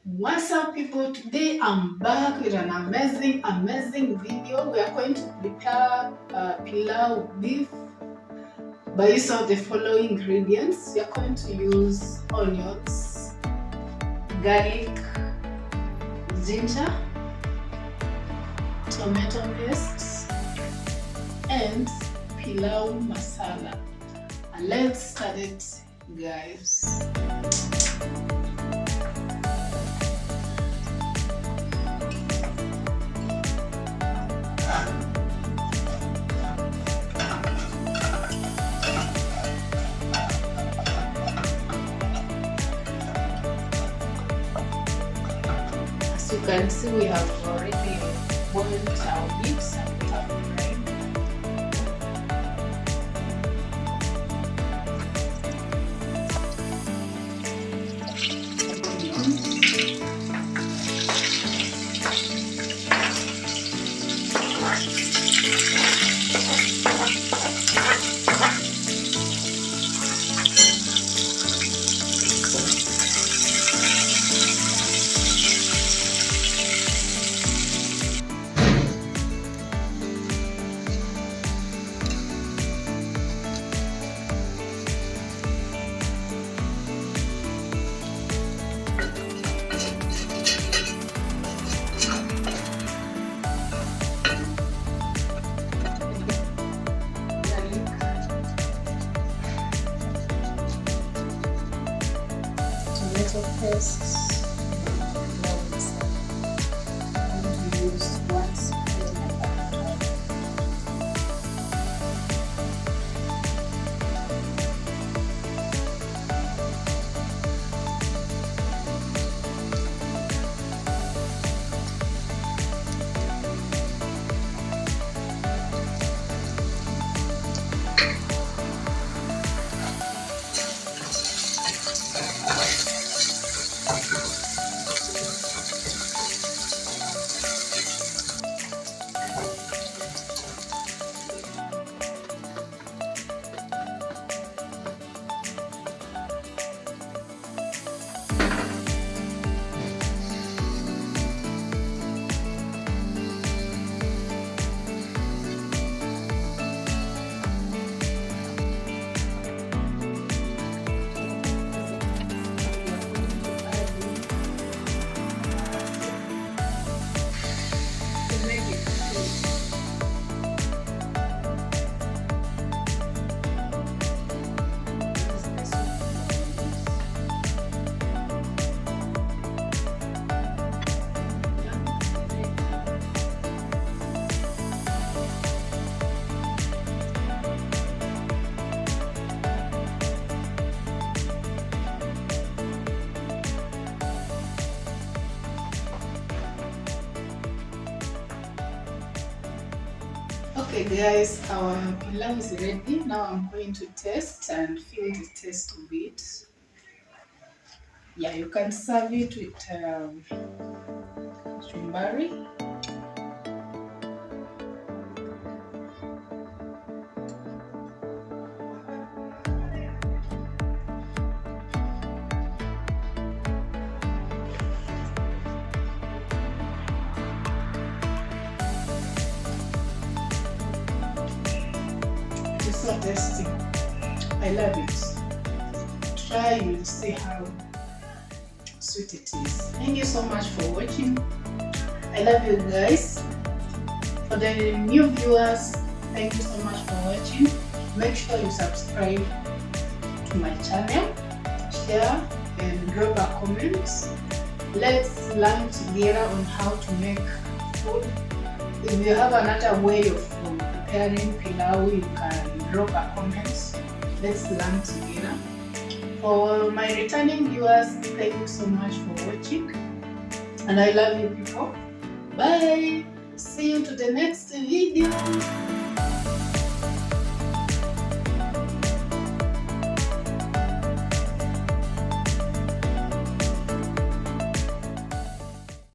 What's up, people? Today I'm back with an amazing video. We are going to prepare pilau beef by use of the following ingredients. We are going to use onions, garlic, ginger, tomato paste, and pilau masala. And let's start it, guys. As you can see, we have already boiled our beef and we have fried. Tomato paste. I'm going to use 1 spoon. Okay guys, our pilau is ready. Now I'm going to taste and feel the taste of it. Yeah, you can serve it with chumbari. It's so tasty. I love it. Try, you'll see how sweet it is. Thank you so much for watching. I love you guys. For the new viewers, thank you so much for watching. Make sure you subscribe to my channel, share and drop a comment. Let's learn together on how to make food. If you have another way of preparing pilau, you can drop a comment. Let's learn together. For my returning viewers, thank you so much for watching. And I love you people. Bye. See you to the next video.